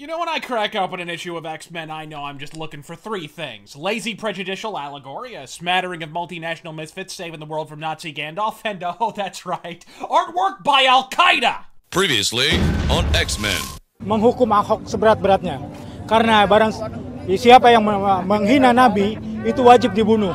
You know, when I crack open an issue of X-Men, I know I'm just looking for three things. Lazy, prejudicial allegory, a smattering of multinational misfits saving the world from Nazi Gandalf, and, oh, that's right, artwork by Al-Qaeda! Previously on X-Men. Menghukum Ahok seberat-beratnya. Karena barang siapa yang menghina Nabi, itu wajib dibunuh.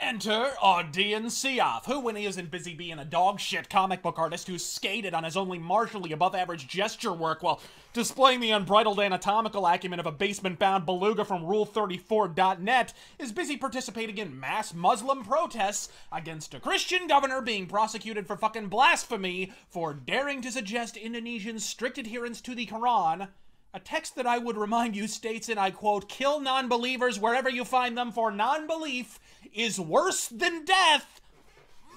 Enter Audience Siaf, who, when he isn't busy being a dog-shit comic book artist who skated on his only marginally above-average gesture work while displaying the unbridled anatomical acumen of a basement-bound beluga from Rule34.net, is busy participating in mass Muslim protests against a Christian governor being prosecuted for fucking blasphemy for daring to suggest Indonesians' strict adherence to the Quran. A text that I would remind you states, and I quote, "Kill non-believers wherever you find them, for non-belief is worse than death,"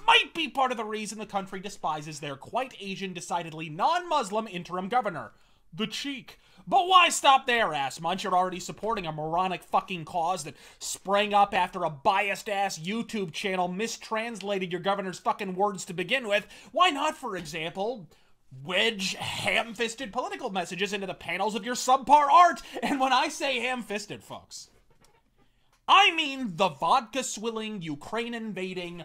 might be part of the reason the country despises their quite Asian, decidedly non-Muslim interim governor. The cheek. But why stop there, ass munch? You're already supporting a moronic fucking cause that sprang up after a biased-ass YouTube channel mistranslated your governor's fucking words to begin with. Why not, for example, wedge ham-fisted political messages into the panels of your subpar art? And when I say ham-fisted, folks, I mean the vodka-swilling, Ukraine-invading,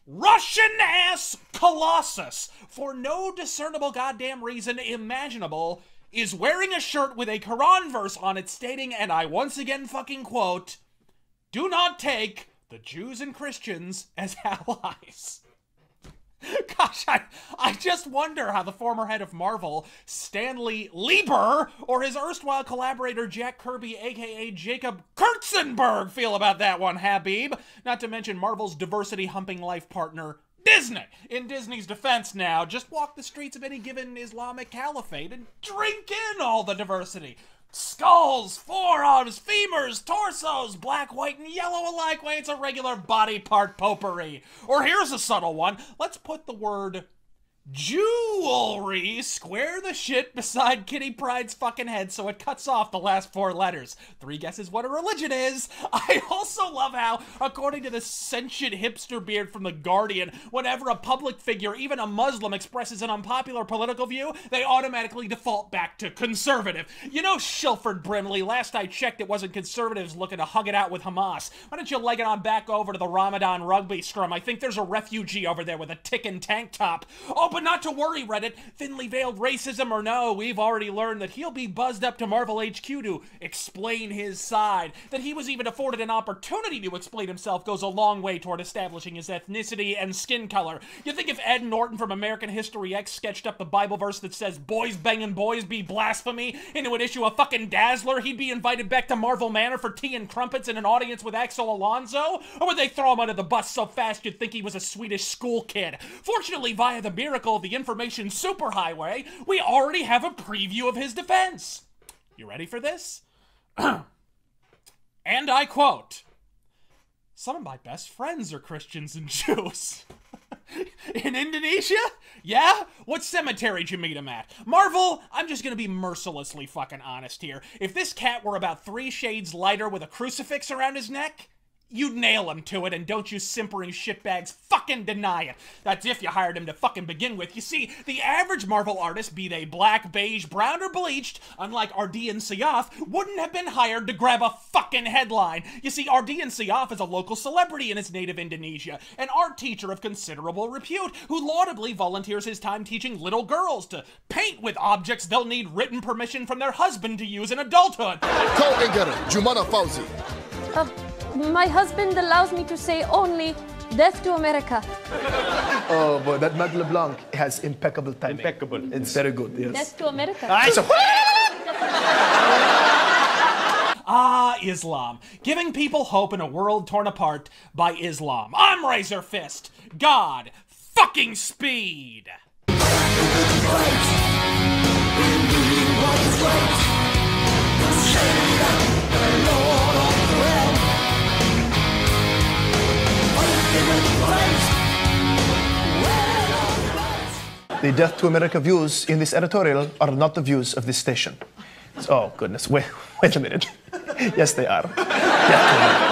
Russian-ass colossus, for no discernible goddamn reason imaginable, is wearing a shirt with a Quran verse on it stating, and I once again fucking quote, "Do not take the Jews and Christians as allies." Gosh, I just wonder how the former head of Marvel, Stanley Lieber, or his erstwhile collaborator Jack Kirby, aka Jacob Kurtzenberg, feel about that one, Habib. Not to mention Marvel's diversity-humping life partner, Disney. In Disney's defense now, just walk the streets of any given Islamic caliphate and drink in all the diversity. Skulls, forearms, femurs, torsos, black, white, and yellow alike way. It's a regular body part potpourri. Or here's a subtle one. Let's put the word jewelry square the shit beside Kitty Pryde's fucking head so it cuts off the last four letters. Three guesses what a religion is. I also love how, according to the sentient hipster beard from The Guardian, whenever a public figure, even a Muslim, expresses an unpopular political view, they automatically default back to conservative. You know, Shilford Brimley, last I checked it wasn't conservatives looking to hug it out with Hamas. Why don't you leg it on back over to the Ramadan rugby scrum? I think there's a refugee over there with a ticking tank top. Oh, but not to worry, Reddit. Thinly veiled racism or no, we've already learned that he'll be buzzed up to Marvel HQ to explain his side. That he was even afforded an opportunity to explain himself goes a long way toward establishing his ethnicity and skin color. You think if Ed Norton from American History X sketched up the Bible verse that says boys banging boys be blasphemy into an issue of fucking Dazzler, he'd be invited back to Marvel Manor for tea and crumpets in an audience with Axel Alonso? Or would they throw him under the bus so fast you'd think he was a Swedish school kid? Fortunately, via the miracle of the information superhighway, we already have a preview of his defense. You ready for this? And I quote, "Some of my best friends are Christians and Jews." In Indonesia? Yeah? What cemetery'd you meet him at? Marvel, I'm just gonna be mercilessly fucking honest here. If this cat were about 3 shades lighter with a crucifix around his neck, you'd nail him to it, and don't you simpering shitbags fucking deny it. That's if you hired him to fucking begin with. You see, the average Marvel artist, be they black, beige, brown, or bleached, unlike Ardian Syaf, wouldn't have been hired to grab a fucking headline. You see, Ardian Syaf is a local celebrity in his native Indonesia, an art teacher of considerable repute, who laudably volunteers his time teaching little girls to paint with objects they'll need written permission from their husband to use in adulthood. My husband allows me to say only death to America. Oh, but that Mac LeBlanc has impeccable timing. Impeccable. It's very good, yes. Death to America. Ah, Islam. Giving people hope in a world torn apart by Islam. I'm Razor Fist. God fucking speed. The Death to America views in this editorial are not the views of this station. Oh, goodness. Wait a minute. Yes, they are. Yeah.